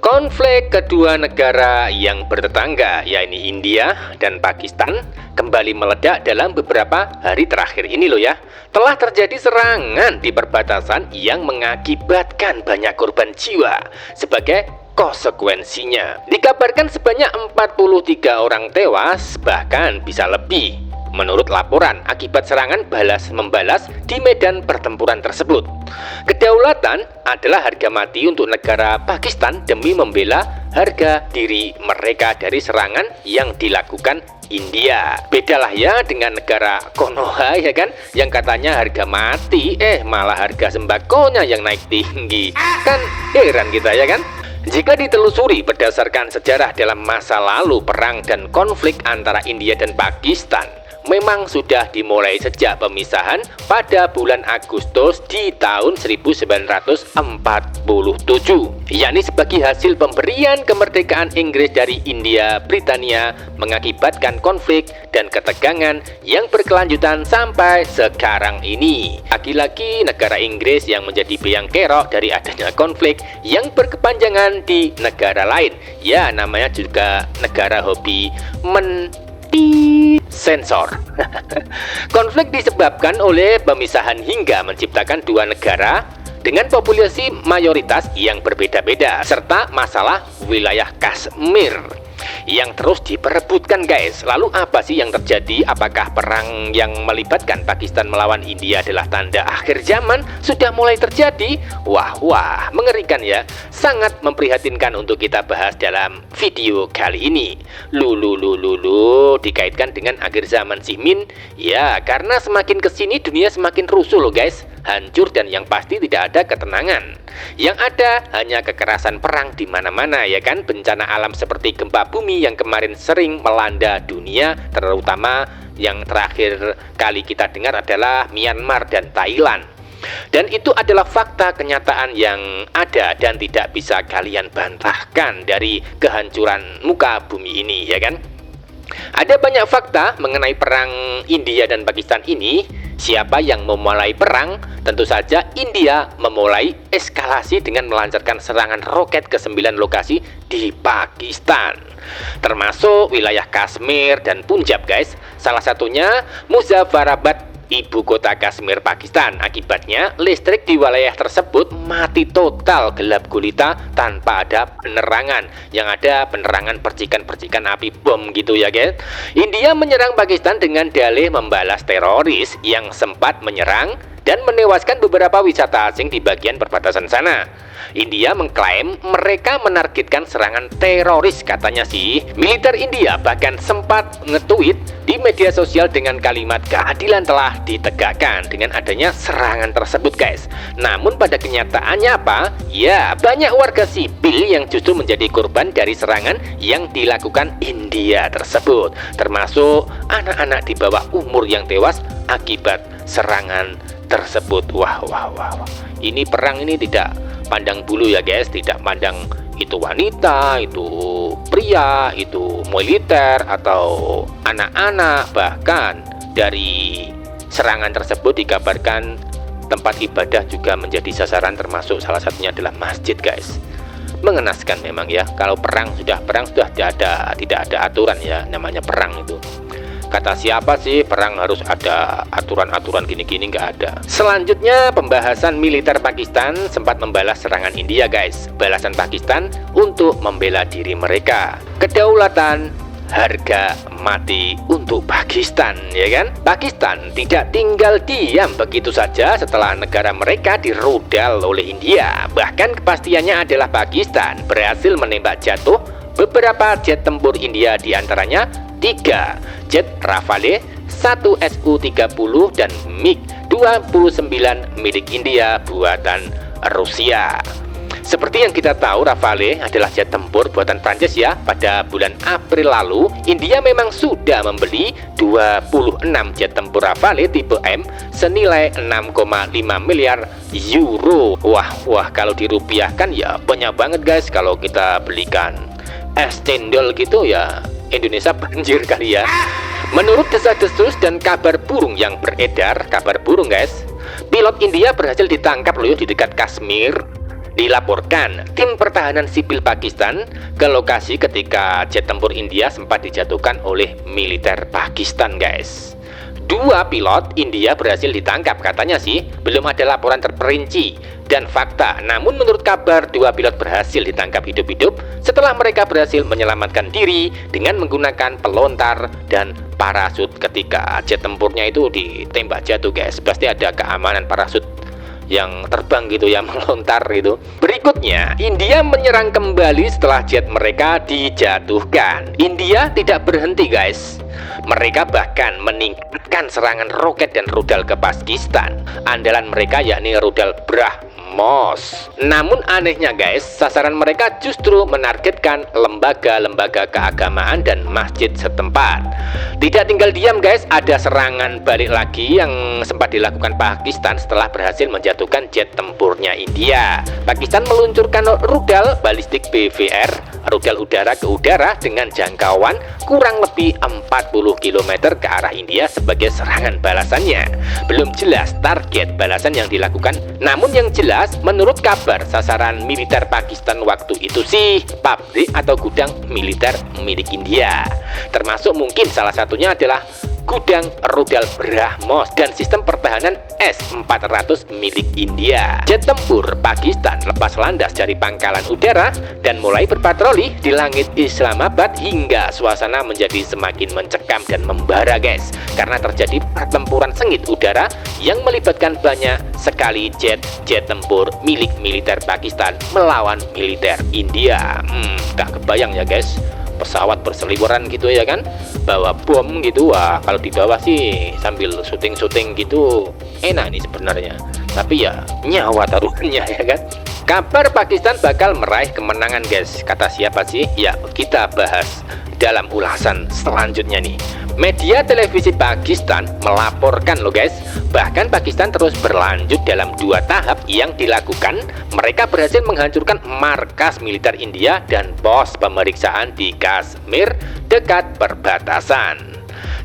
Konflik kedua negara yang bertetangga, yakni India dan Pakistan, kembali meledak dalam beberapa hari terakhir ini loh ya. Telah terjadi serangan di perbatasan yang mengakibatkan banyak korban jiwa. Sebagai konsekuensinya, dikabarkan sebanyak 43 orang tewas, bahkan bisa lebih. Menurut laporan, akibat serangan balas-membalas di medan pertempuran tersebut. Kedaulatan adalah harga mati untuk negara Pakistan demi membela harga diri mereka dari serangan yang dilakukan India. Bedalah ya dengan negara Konoha ya kan, yang katanya harga mati, malah harga sembakonya yang naik tinggi. Kan heran kita ya kan? Jika ditelusuri berdasarkan sejarah dalam masa lalu, perang dan konflik antara India dan Pakistan memang sudah dimulai sejak pemisahan pada bulan Agustus di tahun 1947, yakni sebagai hasil pemberian kemerdekaan Inggris dari India Britania, mengakibatkan konflik dan ketegangan yang berkelanjutan sampai sekarang ini. Lagi-lagi negara Inggris yang menjadi biang kerok dari adanya konflik yang berkepanjangan di negara lain. Ya, namanya juga negara hobi sensor. Konflik disebabkan oleh pemisahan hingga menciptakan dua negara dengan populasi mayoritas yang berbeda-beda, serta masalah wilayah Kashmir yang terus diperebutkan guys. Lalu apa sih yang terjadi? Apakah perang yang melibatkan Pakistan melawan India adalah tanda akhir zaman sudah mulai terjadi? Wah, mengerikan ya. Sangat memprihatinkan untuk kita bahas dalam video kali ini. Dikaitkan dengan akhir zaman Simin. Ya, karena semakin kesini dunia semakin rusuh loh guys. Hancur dan yang pasti tidak ada ketenangan. Yang ada hanya kekerasan perang di mana-mana ya kan. Bencana alam seperti gempa bumi yang kemarin sering melanda dunia, terutama yang terakhir kali kita dengar adalah Myanmar dan Thailand. Dan itu adalah fakta kenyataan yang ada dan tidak bisa kalian bantahkan dari kehancuran muka bumi ini ya kan. Ada banyak fakta mengenai perang India dan Pakistan ini. Siapa yang memulai perang? Tentu saja India memulai eskalasi dengan melancarkan serangan roket ke 9 lokasi di Pakistan, termasuk wilayah Kashmir dan Punjab guys. Salah satunya Muzaffarabad, ibu kota Kashmir, Pakistan. Akibatnya listrik di wilayah tersebut mati total, gelap gulita tanpa ada penerangan. Yang ada penerangan percikan-percikan api bom gitu ya guys. India menyerang Pakistan dengan dalih membalas teroris yang sempat menyerang dan menewaskan beberapa wisata asing di bagian perbatasan sana. India mengklaim mereka menargetkan serangan teroris katanya sih. Militer India bahkan sempat nge-tweet di media sosial dengan kalimat keadilan telah ditegakkan dengan adanya serangan tersebut guys. Namun pada kenyataannya apa? Ya, banyak warga sipil yang justru menjadi korban dari serangan yang dilakukan India tersebut, termasuk anak-anak di bawah umur yang tewas akibat serangan tersebut. Wah. Ini perang ini tidak pandang bulu ya guys, tidak pandang itu wanita, itu pria, itu militer atau anak-anak. Bahkan dari serangan tersebut dikabarkan tempat ibadah juga menjadi sasaran, termasuk salah satunya adalah masjid guys. Mengenaskan memang ya, kalau perang sudah tidak ada aturan ya, namanya perang itu. Kata siapa sih perang harus ada aturan-aturan gini-gini? Nggak ada. Selanjutnya pembahasan militer Pakistan sempat membalas serangan India guys. Balasan Pakistan untuk membela diri mereka. Kedaulatan, harga mati untuk Pakistan ya kan. Pakistan tidak tinggal diam begitu saja setelah negara mereka dirudal oleh India. Bahkan kepastiannya adalah Pakistan berhasil menembak jatuh beberapa jet tempur India, diantaranya 3 jet Rafale, 1 Su-30 dan MiG-29 milik India buatan Rusia. Seperti yang kita tahu, Rafale adalah jet tempur buatan Prancis ya. Pada bulan April lalu, India memang sudah membeli 26 jet tempur Rafale tipe M senilai 6,5 miliar euro. Wah, kalau dirupiahkan ya banyak banget guys. Kalau kita belikan es cendol gitu ya, Indonesia banjir kali ya. Menurut desas-desus dan kabar burung yang beredar, kabar burung guys, pilot India berhasil ditangkap loh di dekat Kashmir Dilaporkan tim pertahanan sipil Pakistan ke lokasi ketika jet tempur India sempat dijatuhkan oleh militer Pakistan, guys. 2 pilot India berhasil ditangkap, katanya sih. Belum ada laporan terperinci dan fakta, namun menurut kabar 2 pilot berhasil ditangkap hidup-hidup setelah mereka berhasil menyelamatkan diri dengan menggunakan pelontar dan parasut ketika jet tempurnya itu ditembak jatuh, guys. Pasti ada keamanan parasut yang terbang gitu ya, melontar gitu. Berikutnya, India menyerang kembali setelah jet mereka dijatuhkan. India tidak berhenti, guys. Mereka bahkan meningkatkan serangan roket dan rudal ke Pakistan. Andalan mereka yakni rudal BrahMos. Namun anehnya, guys, sasaran mereka justru menargetkan lembaga-lembaga keagamaan dan masjid setempat. Tidak tinggal diam, guys, ada serangan balik lagi yang sempat dilakukan Pakistan setelah berhasil menjatuhkan jet tempurnya India. Pakistan meluncurkan rudal balistik BVR, rudal udara ke udara dengan jangkauan kurang lebih 40 km ke arah India sebagai serangan balasannya. Belum jelas target balasan yang dilakukan, namun yang jelas menurut kabar sasaran militer Pakistan waktu itu sih pabrik atau gudang militer milik India. Termasuk mungkin salah satunya adalah gudang rudal BrahMos dan sistem pertahanan S-400 milik India. Jet tempur Pakistan lepas landas dari pangkalan udara dan mulai berpatroli di langit Islamabad hingga suasana menjadi semakin mencekam dan membara, guys, karena terjadi pertempuran sengit udara yang melibatkan banyak sekali jet tempur milik militer Pakistan melawan militer India. Gak kebayang ya, guys, pesawat berseliweran gitu ya kan, bawa bom gitu. Wah, kalau di bawah sih sambil syuting-syuting gitu enak nih sebenarnya, tapi ya nyawa taruhannya ya kan. Kabar Pakistan bakal meraih kemenangan, guys, kata siapa sih? Ya, kita bahas dalam ulasan selanjutnya nih. Media televisi Pakistan melaporkan loh, guys, bahkan Pakistan terus berlanjut dalam 2 tahap yang dilakukan. Mereka berhasil menghancurkan markas militer India dan pos pemeriksaan di Kashmir dekat perbatasan.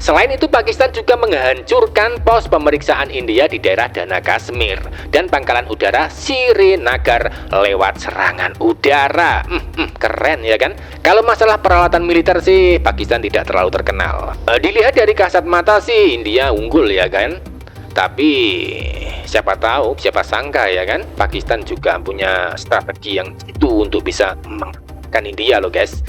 Selain itu, Pakistan juga menghancurkan pos pemeriksaan India di daerah Dana Kashmir dan pangkalan udara Srinagar lewat serangan udara. Keren ya kan? Kalau masalah peralatan militer sih Pakistan tidak terlalu terkenal. Dilihat dari kasat mata sih India unggul ya kan? Tapi siapa tahu, siapa sangka ya kan, Pakistan juga punya strategi yang itu untuk bisa mengalahkan India loh, guys.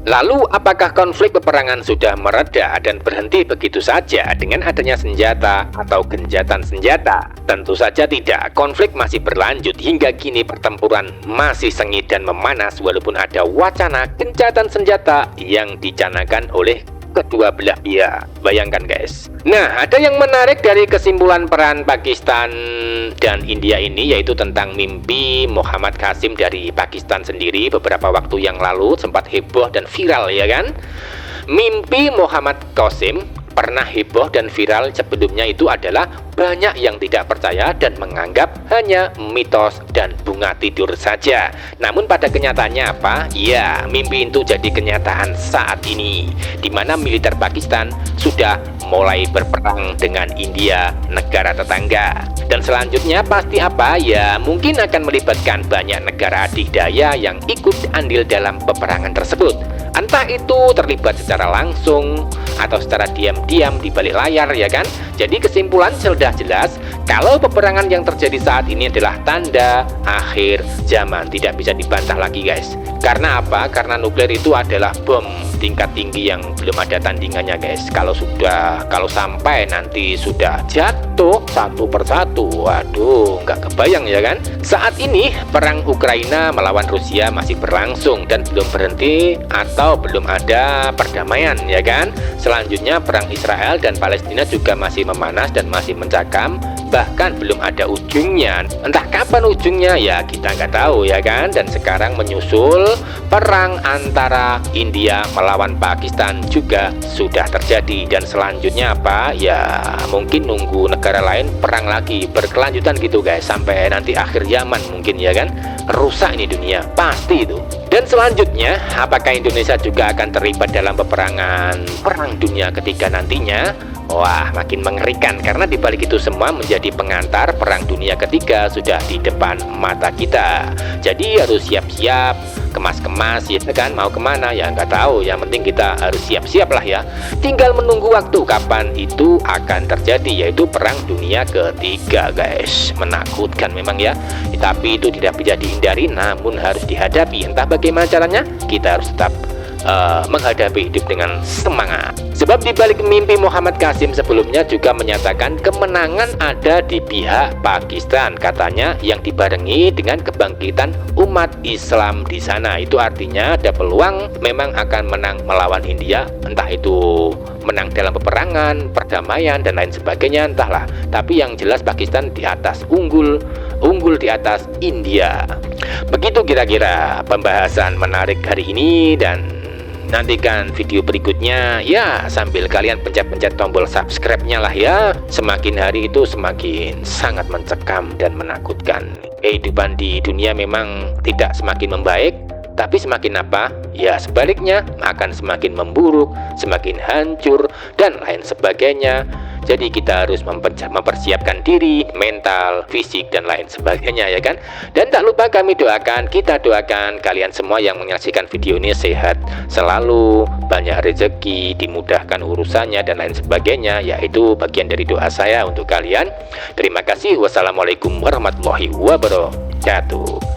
Lalu apakah konflik peperangan sudah mereda dan berhenti begitu saja dengan adanya senjata atau gencatan senjata? Tentu saja tidak. Konflik masih berlanjut hingga kini. Pertempuran masih sengit dan memanas walaupun ada wacana gencatan senjata yang dicanakan oleh kedua belah pihak. Bayangkan, guys. Nah, ada yang menarik dari kesimpulan peran Pakistan dan India ini, yaitu tentang mimpi Muhammad Qasim dari Pakistan sendiri. Beberapa waktu yang lalu sempat heboh dan viral ya kan. Mimpi Muhammad Qasim pernah heboh dan viral sebelumnya itu adalah banyak yang tidak percaya dan menganggap hanya mitos dan bunga tidur saja. Namun pada kenyataannya apa? Ya, mimpi itu jadi kenyataan saat ini, di mana militer Pakistan sudah mulai berperang dengan India, negara tetangga. Dan selanjutnya pasti apa? Ya, mungkin akan melibatkan banyak negara adidaya yang ikut andil dalam peperangan tersebut. Entah itu terlibat secara langsung atau secara diam-diam di balik layar ya kan. Jadi kesimpulan sudah jelas kalau peperangan yang terjadi saat ini adalah tanda akhir zaman. Tidak bisa dibantah lagi, guys. Karena apa? Karena nuklir itu adalah bom tingkat tinggi yang belum ada tandingannya, guys. Kalau sampai nanti sudah jatuh satu persatu, waduh, nggak kebayang ya kan. Saat ini perang Ukraina melawan Rusia masih berlangsung dan belum berhenti atau belum ada perdamaian ya kan. Selanjutnya perang Israel dan Palestina juga masih memanas dan masih mencakam, bahkan belum ada ujungnya. Entah kapan ujungnya ya kita nggak tahu ya kan. Dan sekarang menyusul perang antara India melawan Pakistan juga sudah terjadi. Dan selanjutnya apa ya, mungkin nunggu negara lain perang lagi berkelanjutan gitu, guys, sampai nanti akhir zaman mungkin ya kan. Rusak ini dunia pasti itu. Dan selanjutnya, apakah Indonesia juga akan terlibat dalam peperangan Perang Dunia Ketiga nantinya? Wah, makin mengerikan karena dibalik itu semua menjadi pengantar Perang Dunia Ketiga sudah di depan mata kita. Jadi harus siap-siap, kemas-kemas ya kan, mau kemana ya nggak tahu, yang penting kita harus siap-siap lah ya. Tinggal menunggu waktu kapan itu akan terjadi, yaitu Perang Dunia Ketiga guys. Menakutkan memang ya, tapi itu tidak bisa dihindari namun harus dihadapi. Entah bagaimana caranya, kita harus tetap menghadapi hidup dengan semangat. Sebab di balik mimpi Muhammad Qasim sebelumnya juga menyatakan kemenangan ada di pihak Pakistan katanya, yang dibarengi dengan kebangkitan umat Islam di sana. Itu artinya ada peluang memang akan menang melawan India, entah itu menang dalam peperangan, perdamaian dan lain sebagainya, entahlah. Tapi yang jelas Pakistan di atas, unggul di atas India. Begitu kira-kira pembahasan menarik hari ini, dan nantikan video berikutnya ya, sambil kalian pencet-pencet tombol subscribe-nya lah ya. Semakin hari itu semakin sangat mencekam dan menakutkan. Kehidupan di dunia memang tidak semakin membaik, tapi semakin apa? Ya sebaliknya, akan semakin memburuk, semakin hancur dan lain sebagainya. Jadi kita harus mempersiapkan diri, mental, fisik dan lain sebagainya ya kan. Dan tak lupa kita doakan kalian semua yang menyaksikan video ini sehat selalu, banyak rezeki, dimudahkan urusannya dan lain sebagainya. Yaitu bagian dari doa saya untuk kalian. Terima kasih. Wassalamualaikum warahmatullahi wabarakatuh.